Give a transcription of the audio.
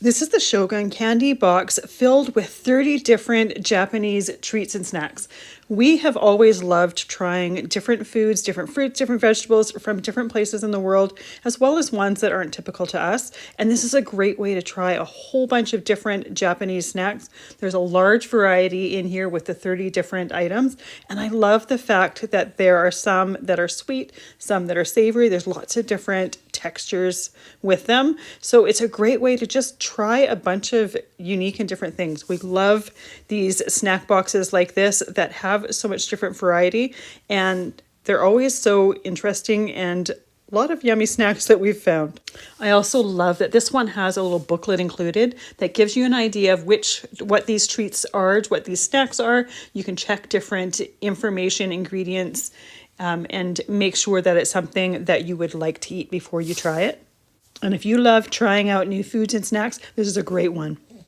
This is the Shogun candy box filled with 30 different Japanese treats and snacks. We have always loved trying different foods, different fruits, different vegetables from different places in the world, as well as ones that aren't typical to us. And this is a great way to try a whole bunch of different Japanese snacks. There's a large variety in here with the 30 different items. And I love the fact that there are some that are sweet, some that are savory. There's lots of different textures with them. So it's a great way to just try a bunch of unique and different things. We love these snack boxes like this that have so much different variety, and they're always so interesting and a lot of yummy snacks that we've found. I also love that this one has a little booklet included that gives you an idea of what these treats are, what these snacks are. You can check different information, ingredients, and make sure that it's something that you would like to eat before you try it. And if you love trying out new foods and snacks, this is a great one.